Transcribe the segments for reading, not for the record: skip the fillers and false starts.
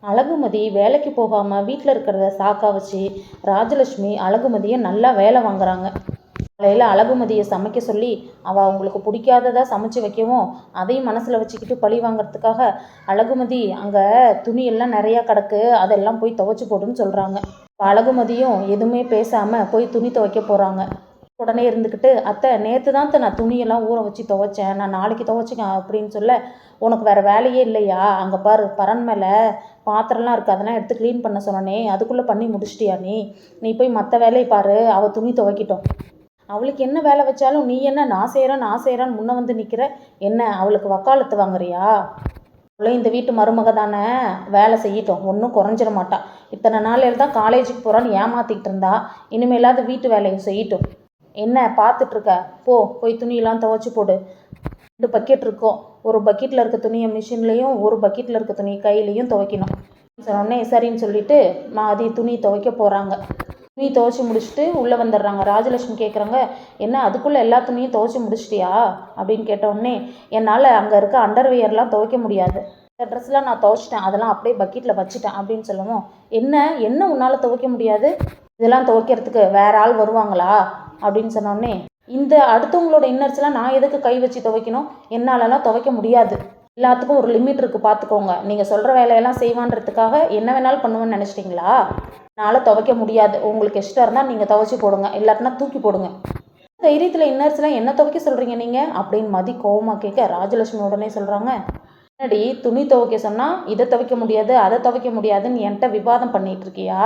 அழகுமதி வேலைக்கு போகாமல் வீட்டில் இருக்கிறத சாக்கா வச்சு ராஜலட்சுமி அழகுமதியை நல்லா வேலை வாங்குறாங்க. காலையில் அழகுமதியை சமைக்க சொல்லி அவள் அவங்களுக்கு பிடிக்காததா சமைச்சு வைக்கவும் அதையும் மனசில் வச்சுக்கிட்டு பழி வாங்கிறதுக்காக அழகுமதி அங்கே துணியெல்லாம் நிறையா கிடக்கு, அதெல்லாம் போய் துவைச்சி போடுன்னு சொல்கிறாங்க. அழகுமதியும் எதுவுமே பேசாமல் போய் துணி துவைக்க போகிறாங்க. உடனே இருந்துக்கிட்டு, அத்தை நேற்று தான் நான் துணியெல்லாம் ஊற வச்சு துவைச்சேன், நான் நாளைக்கு துவைச்சிக்கேன் அப்படின்னு சொல்ல, உனக்கு வேறு வேலையே இல்லையா? அங்கே பாரு பரன் மேலே பாத்திரம்லாம் இருக்குது, அதெல்லாம் எடுத்து க்ளீன் பண்ண சொன்னனே, அதுக்குள்ளே பண்ணி முடிச்சிட்டியா நீ போய் மற்ற வேலையை பாரு, அவள் துணி துவைக்கிட்டோம். அவளுக்கு என்ன வேலை வச்சாலும் நீ என்ன நான் செய்கிறேன்னு முன்ன வந்து நிற்கிற, என்ன அவளுக்கு வக்காலத்து வாங்குறியா? அவளும் இந்த வீட்டு மருமக தானே, வேலை செய்யட்டும், ஒன்றும் குறைஞ்சிட மாட்டா. இத்தனை நாளில் தான் காலேஜுக்கு போகிறான்னு ஏமாற்றிக்கிட்டு இருந்தா, இனிமேலாவது வீட்டு வேலையை செய்யட்டும். என்ன பார்த்துட்ருக்க? போய் துணியெல்லாம் துவைச்சி போடு. 2 பக்கெட் இருக்கும், ஒரு பக்கெட்டில் இருக்க துணியை மிஷின்லேயும் ஒரு பக்கெட்டில் இருக்க துணி கையிலையும் துவைக்கணும் சொன்னோடனே சரின்னு சொல்லிட்டு மாதி துணி துவைக்க போகிறாங்க. துணி துவைச்சி முடிச்சுட்டு உள்ளே வந்துடுறாங்க. ராஜலட்சுமி கேட்குறாங்க, என்ன அதுக்குள்ளே எல்லா துணியும் துவைச்சி முடிச்சிட்டியா அப்படின்னு கேட்டோடனே, என்னால் அங்கே இருக்க அண்டர்வியர்லாம் துவைக்க முடியாது, இந்த ட்ரெஸ்லாம் நான் துவைச்சிட்டேன், அதெல்லாம் அப்படியே பக்கெட்டில் வச்சுட்டேன் அப்படின்னு சொல்லவும், என்ன உன்னால் துவைக்க முடியாது, இதெல்லாம் துவைக்கிறதுக்கு வேற ஆள் வருவாங்களா அப்படின்னு சொன்னோடனே, இந்த அடுத்தவங்களோட இன்னர்ஸ்லாம் நான் எதுக்கு கை வச்சு துவைக்கணும், என்னாலலாம் துவைக்க முடியாது, எல்லாத்துக்கும் ஒரு லிமிட் இருக்குது பார்த்துக்கோங்க, நீங்கள் சொல்கிற வேலையெல்லாம் செய்வான்றதுக்காக என்ன வேணாலும் பண்ணுவேன்னு நினச்சிட்டிங்களா? என்னால் துவைக்க முடியாது, உங்களுக்கு இஷ்டம் இருந்தால் நீங்கள் துவைச்சி போடுங்க, இல்லாட்டினா தூக்கி போடுங்க. தைரியத்தில் இன்னர்ஸ்லாம் என்ன துவைக்க சொல்கிறீங்க நீங்கள் அப்படின்னு மதி கோவமாக கேட்க, ராஜலட்சுமி உடனே சொல்கிறாங்க, என்னடி துணி துவைக்க சொன்னால் இதை துவைக்க முடியாது அதை துவைக்க முடியாதுன்னு என்கிட்ட விவாதம் பண்ணிகிட்டு இருக்கியா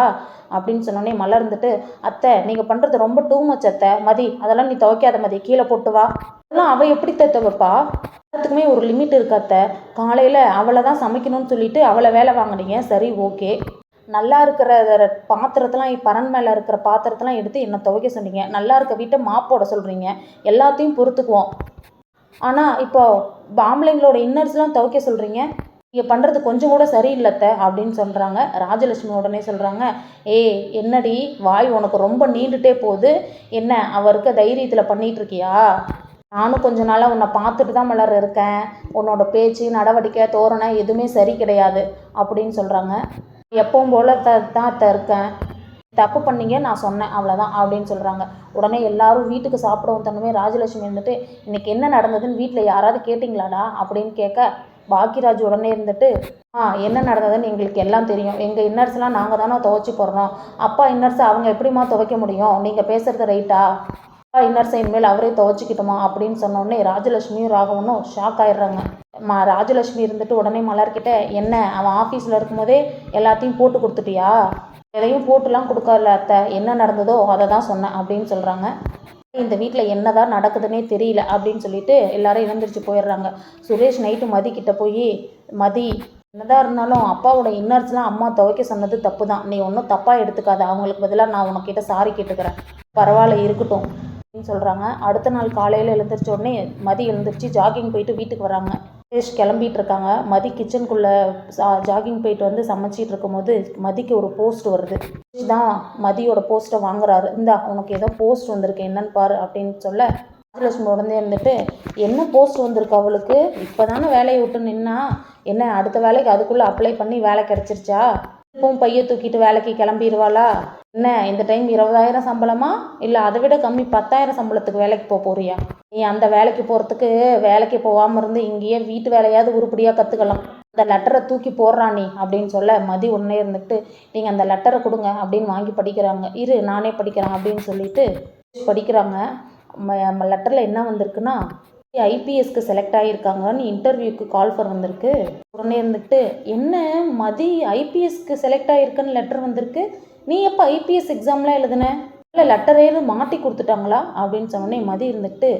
அப்படின்னு சொன்னோடனே மலர்ந்துட்டு, அத்தை நீங்கள் பண்ணுறது ரொம்ப டூ மச் அத்தை, மதி அதெல்லாம் நீ துவைக்காத மதி, கீழே போட்டு வா, அதெல்லாம் அவள் எப்படி துவைப்பா, எல்லாத்துக்குமே ஒரு லிமிட் இருக்கு அத்தை, காலையில் அவளை தான் சமைக்கணும்னு சொல்லிட்டு அவளை வேலை வாங்கினீங்க, சரி ஓகே, நல்லா இருக்கிற பாத்திரத்தெல்லாம் பரன் மேலே இருக்கிற பாத்திரத்தெல்லாம் எடுத்து என்ன துவைக்க சொன்னீங்க, நல்லா இருக்க வீட்டை மாப்போட சொல்கிறீங்க, எல்லாத்தையும் பொறுத்துக்குவோம், ஆனால் இப்போ ஆம்பளைங்களோட இன்னர்ஸ்லாம் துவைக்க சொல்கிறீங்க, நீங்கள் பண்ணுறது கொஞ்சம் கூட சரியில்லத்த அப்படின்னு சொல்கிறாங்க. ராஜலட்சுமி உடனே சொல்கிறாங்க, என்னடி வாய் உனக்கு ரொம்ப நீண்டுட்டே போகுது, என்ன அவ இருக்க தைரியத்தில் பண்ணிகிட்ருக்கியா, நானும் கொஞ்ச நாளாக உன்னை பார்த்துட்டு தான் மலர் இருக்கேன், உன்னோட பேச்சு நடவடிக்கை தோரணை எதுவுமே சரி கிடையாது அப்படின்னு சொல்கிறாங்க. எப்பவும் போல் தான் இருக்கேன், தப்பு பண்ணீங்க நான் சொன்னேன் அவ்வளோதான் அப்படின்னு சொல்கிறாங்க. உடனே எல்லாரும் வீட்டுக்கு சாப்பிடவும் தன்னுமே ராஜலட்சுமி இருந்துட்டு, இன்றைக்கி என்ன நடந்ததுன்னு வீட்டில் யாராவது கேட்டிங்களாடா அப்படின்னு கேட்க, பாக்கியராஜ் உடனே இருந்துட்டு, என்ன நடந்ததுன்னு எங்களுக்கு எல்லாம் தெரியும், எங்கள் இன்னர்ஸ்லாம் நாங்கள் தானே துவைச்சி போடுறோம், அப்பா இன்னர்ஸை அவங்க எப்படிமா துவைக்க முடியும், நீங்கள் பேசுகிறது ரைட்டா, அப்பா இன்னர்ஸை இனிமேல் அவரே துவைச்சிக்கிட்டோமா அப்படின்னு சொன்னோடனே ராஜலட்சுமியும் ராகவனும் ஷாக் ஆயிடுறாங்க. ராஜலட்சுமி இருந்துட்டு உடனே மலர்கிட்ட, என்ன அவன் ஆஃபீஸில் இருக்கும்போதே எல்லாத்தையும் போட்டு கொடுத்துட்டியா, எதையும் போட்டுலாம் கொடுக்கல அத்தை, என்ன நடந்ததோ அதை தான் சொன்னேன் அப்படின்னு சொல்கிறாங்க. இந்த வீட்டில் என்ன தான் நடக்குதுன்னே தெரியல அப்படின்னு சொல்லிட்டு எல்லாரும் இழந்துருச்சு போயிடுறாங்க. சுரேஷ் நைட்டு மதி கிட்ட போய், மதி என்னதான் இருந்தாலும் அப்பாவோட இன்னர்ஸ்லாம் அம்மா துவைக்க சொன்னது தப்பு தான், நீ ஒன்றும் தப்பாக எடுத்துக்காத, அவங்களுக்கு பதிலாக நான் உனக்கிட்ட சாரி கேட்டுக்கிறேன், பரவாயில்ல இருக்கட்டும் அப்படின்னு சொல்கிறாங்க. அடுத்த நாள் காலையில் எழுந்திரிச்ச உடனே மதி எழுந்திரிச்சு ஜாகிங் போயிட்டு வீட்டுக்கு வராங்க. சுரேஷ் கிளம்பிட்டு இருக்காங்க. மதி கிச்சனுக்குள்ளே ஜாகிங் போயிட்டு வந்து சமைச்சிட்டு இருக்கும்போது மதிக்கு ஒரு போஸ்ட் வருது. தான் மதியோட போஸ்ட்டை வாங்குறாரு. இந்தா உனக்கு ஏதோ போஸ்ட் வந்திருக்கு என்னன்னு பாரு அப்படின்னு சொல்ல, ராஜலட்சுமி உடனே இருந்துட்டு, என்ன போஸ்ட் வந்திருக்கு அவளுக்கு, இப்போ தானே வேலையை விட்டு நின்னா, என்ன அடுத்த வேலைக்கு அதுக்குள்ளே அப்ளை பண்ணி வேலை கிடச்சிருச்சா, இப்பவும் பையை தூக்கிட்டு வேலைக்கு கிளம்பிடுவாளா, என்ன இந்த டைம் 20,000 சம்பளமா, இல்லை அதை விட கம்மி 10,000 சம்பளத்துக்கு வேலைக்கு போறியா, நீ அந்த வேலைக்கு போகிறதுக்கு வேலைக்கு போகாமல் இருந்து இங்கேயே வீட்டு வேலையாவது உருப்படியாக கற்றுக்கலாம், அந்த லெட்டரை தூக்கி போடுறா நீ அப்படின்னு சொல்ல, மதி உடனே இருந்துட்டு, நீங்கள் அந்த லெட்டரை கொடுங்க அப்படின்னு வாங்கி படிக்கிறாங்க. இரு நானே படிக்கிறேன் அப்படின்னு சொல்லிட்டு படிக்கிறாங்க. லெட்டரில் என்ன வந்திருக்குன்னா, ஐபிஎஸ்க்கு செலக்ட் ஆகியிருக்காங்கன்னு இன்டர்வியூக்கு கால்ஃபர் வந்திருக்கு. உடனே இருந்துட்டு, என்ன மதி ஐபிஎஸ்க்கு செலக்ட் ஆகிருக்குன்னு லெட்டர் வந்திருக்கு, நீ எப்போ ஐபிஎஸ் எக்ஸாம்லாம் எழுதுன, இல்லை லெட்டரே மாட்டி கொடுத்துட்டாங்களா அப்படின்னு சொன்னோடனே மதி இருந்துட்டு,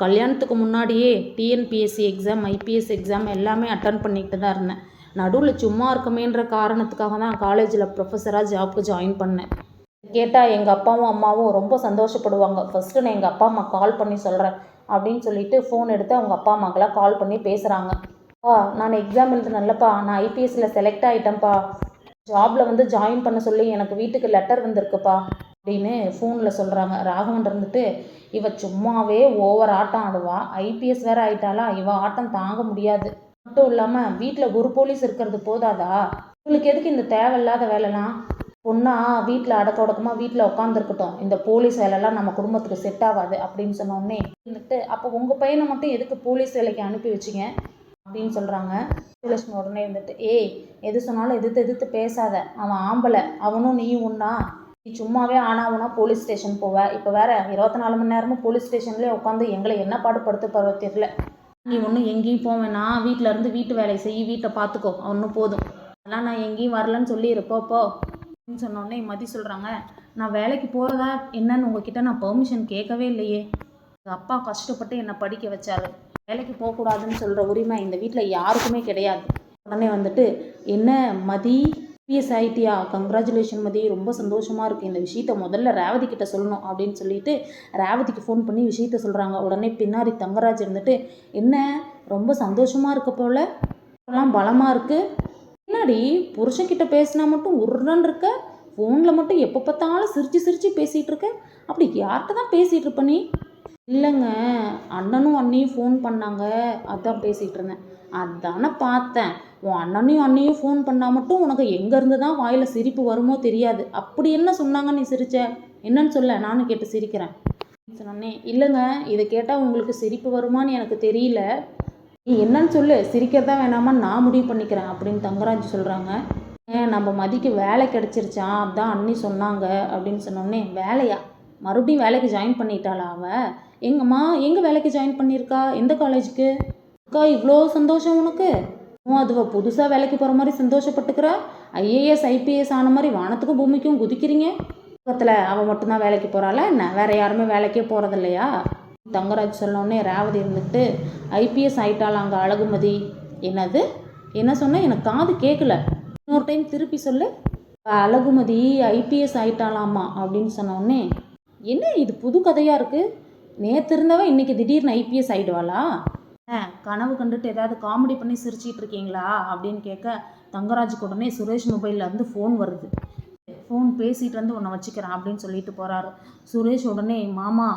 கல்யாணத்துக்கு முன்னாடியே டிஎன்பிஎஸ்சி எக்ஸாம் ஐபிஎஸ் எக்ஸாம் எல்லாமே அட்டன் பண்ணிக்கிட்டு தான் இருந்தேன், நடுவில் சும்மா இருக்கமேன்ற காரணத்துக்காக தான் காலேஜில் ப்ரொஃபஸராக ஜாப்க்கு ஜாயின் பண்ணேன், கேட்டால் எங்கள் அப்பாவும் அம்மாவும் ரொம்ப சந்தோஷப்படுவாங்க, ஃபஸ்ட்டு நான் எங்கள் அப்பா அம்மா கால் பண்ணி சொல்கிறேன் அப்படின்னு சொல்லிட்டு ஃபோன் எடுத்து அவங்க அப்பா அம்மாக்கெல்லாம் கால் பண்ணி பேசுகிறாங்க. நான் எக்ஸாம் எழுதுனேன்லப்பா, நான் ஐபிஎஸ்சில் செலக்ட் ஆகிட்டேன்ப்பா, ஜாபில் வந்து ஜாயின் பண்ண சொல்லி எனக்கு வீட்டுக்கு லெட்டர் வந்திருக்குப்பா அப்படின்னு ஃபோனில் சொல்கிறாங்க. ராகவன் இருந்துட்டு, இவ சும்மாவே ஓவர் ஆட்டம் ஆடுவா, ஐபிஎஸ் வேறு ஆகிட்டாலா, இவ ஆட்டம் தாங்க முடியாது, மட்டும் இல்லாமல் வீட்டில் ஒரு போலீஸ் இருக்கிறது போதாதா? உங்களுக்கு எதுக்கு இந்த தேவையில்லாத வேலைலாம்? பொண்ணா வீட்டில் அடக்க ஒடுக்கமாக வீட்டில் உட்காந்துருக்கட்டும், இந்த போலீஸ் வேலைலாம் நம்ம குடும்பத்துக்கு செட் ஆகாது அப்படின்னு சொன்னோடனே இருந்துட்டு, அப்போ உங்கள் பையனை மட்டும் எதுக்கு போலீஸ் வேலைக்கு அனுப்பி வச்சிங்க அப்படின்னு சொல்கிறாங்க. விஜயலட்சுமி உடனே இருந்துட்டு, ஏய் எது சொன்னாலும் எதிர்த்து எதிர்த்து பேசாத, அவன் ஆம்பளை, அவனும் நீயும் ஒன்றா, நீ சும்மாவே ஆனாவுனா போலீஸ் ஸ்டேஷன் போவ, இப்போ வேற 24 மணி நேரமும் போலீஸ் ஸ்டேஷன்லேயே உட்காந்து எங்களை என்ன பாடுபடுத்த போகிற தெரியல. நீ ஒன்றும் எங்கேயும் போவேனா, வீட்டில் இருந்து வீட்டு வேலையை செய், வீட்டை பார்த்துக்கோ, ஒன்றும் போதும், அதெல்லாம் நான் எங்கேயும் வரலன்னு சொல்லியிருப்போ போ அப்படின்னு சொன்னோடனே மதி சொல்கிறாங்க, நான் வேலைக்கு போகிறதா என்னன்னு உங்ககிட்ட நான் பெர்மிஷன் கேட்கவே இல்லையே. எங்கள் அப்பா கஷ்டப்பட்டு என்னை படிக்க வச்சாரு, வேலைக்கு போகக்கூடாதுன்னு சொல்கிற உரிமை இந்த வீட்டில் யாருக்குமே கிடையாது. உடனே வந்துட்டு, என்ன மதி பிஎஸ் ஐடியா, கங்க்ராச்சுலேஷன் மதி, ரொம்ப சந்தோஷமாக இருக்குது, இந்த விஷயத்த முதல்ல ரேவதி கிட்ட சொல்லணும் அப்படின்னு சொல்லிட்டு ரேவதிக்கு ஃபோன் பண்ணி விஷயத்த சொல்கிறாங்க. உடனே பின்னாடி தங்கராஜ் இருந்துட்டு, என்ன ரொம்ப சந்தோஷமாக இருக்க போல, எல்லாம் பலமாக இருக்குது, பின்னாடி புருஷன்கிட்ட பேசினா மட்டும் உருன்னு இருக்க, ஃபோனில் மட்டும் எப்போ பார்த்தாலும் சிரித்து சிரித்து பேசிகிட்டு இருக்க, அப்படி யார்கிட்ட தான் பேசிகிட்டு இருப்ப நீ? இல்லைங்க, அண்ணனும் அண்ணியும் ஃபோன் பண்ணாங்க, அதான் பேசிகிட்டு இருந்தேன். அதானே பார்த்தேன், உன் அண்ணனையும் அண்ணியும் ஃபோன் பண்ணால் மட்டும் உனக்கு எங்கேருந்து தான் வாயில் சிரிப்பு வருமோ தெரியாது, அப்படி என்ன சொன்னாங்க நீ சிரிச்ச, என்னன்னு சொல்ல, நானும் கேட்டு சிரிக்கிறேன் சொன்னே. இல்லைங்க, இதை கேட்டால் உங்களுக்கு சிரிப்பு வருமான்னு எனக்கு தெரியல, நீ என்னன்னு சொல்லு, சிரிக்கிறதா வேணாமான்னு நான் முடிவு பண்ணிக்கிறேன் அப்படின்னு தங்கராஜ் சொல்கிறாங்க. நம்ம மதிக்கு வேலை கிடச்சிருச்சான், அதான் அண்ணி சொன்னாங்க அப்படின்னு சொன்னோடனே, வேலையா, மறுபடியும் வேலைக்கு ஜாயின் பண்ணிட்டாளா அவள்? எங்கம்மா எங்கே வேலைக்கு ஜாயின் பண்ணியிருக்கா, எந்த காலேஜுக்கு? அக்கா இவ்வளோ சந்தோஷம் உனக்கு? அதுவ புதுசாக வேலைக்கு போகிற மாதிரி சந்தோஷப்பட்டுக்கிறா, ஐஏஎஸ் ஐபிஎஸ் ஆன மாதிரி வானத்துக்கும் பூமிக்கும் குதிக்கிறீங்க. பக்கத்தில் அவள் மட்டும்தான் வேலைக்கு போகிறாளா என்ன, வேறு யாருமே வேலைக்கே போகிறது இல்லையா? தங்கராஜ் சொன்னோடனே ரேவதி இருந்துட்டு, ஐபிஎஸ் ஆயிட்டாள் அங்கே அழகுமதி. என்னது, என்ன சொன்ன, எனக்கு காது கேட்கல, இன்னொரு டைம் திருப்பி சொல்லு. அழகுமதி ஐபிஎஸ் ஆயிட்டாளாமா அப்படின்னு சொன்னோடனே, என்ன இது புது கதையாக இருக்குது, நேற்று இருந்தவன் இன்றைக்கி திடீர்னு ஐபிஎஸ் ஆகிடுவாளா? கனவு கண்டுட்டு ஏதாவது காமெடி பண்ணி சிரிச்சிட்டு இருக்கீங்களா அப்படின்னு கேட்க, தங்கராஜுக்கு உடனே சுரேஷ் மொபைலில் இருந்து ஃபோன் வருது. ஃபோன் பேசிகிட்டு வந்து உன்னை வச்சுக்கிறேன் அப்படின்னு சொல்லிட்டு போகிறாரு. சுரேஷ் உடனே, மாமா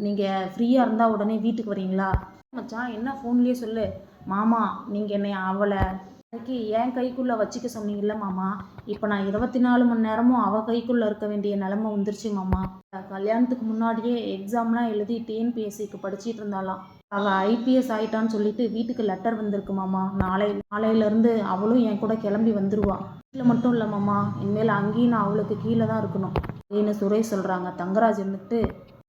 நீங்கள் ஃப்ரீயாக இருந்தால் உடனே வீட்டுக்கு வரீங்களா? மச்சான் என்ன, ஃபோன்லேயே சொல்லு. மாமா நீங்கள் என்னை அவளை இன்னைக்கு என் கைக்குள்ளே வச்சுக்க சொன்னீங்கல்ல மாமா, இப்போ நான் 24 மணி நேரமும் அவள் கைக்குள்ளே இருக்க வேண்டிய நிலமை வந்துருச்சு மாமா. கல்யாணத்துக்கு முன்னாடியே எக்ஸாம்லாம் எழுதி டிஎன்பிஎஸ்சிக்கு படிச்சிட்டு இருந்தாலாம், அவள் ஐபிஎஸ் ஆகிட்டான்னு சொல்லிட்டு வீட்டுக்கு லெட்டர் வந்திருக்கு மாமா, நாளையிலேருந்து அவளும் என் கூட கிளம்பி வந்துடுவா. வீட்டில் மட்டும் இல்லை மாமா, இனிமேல் அங்கேயும் நான் அவளுக்கு கீழே தான் இருக்கணும் அப்படின்னு சுரேஷ் சொல்கிறாங்க. தங்கராஜ் இருந்துட்டு,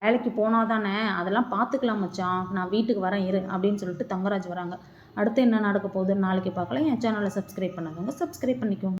வேலைக்கு போனால் தானே அதெல்லாம் பார்த்துக்கலாம் மச்சான், நான் வீட்டுக்கு வரேன் இரு அப்படின்னு சொல்லிட்டு தங்கராஜ் வராங்க. அடுத்து என்ன நடக்க போகுதுன்னு நாளைக்கு பார்க்கலாம். என் சேனலை சப்ஸ்கிரைப் பண்ணாதவங்க சப்ஸ்கிரைப் பண்ணிக்கோங்க.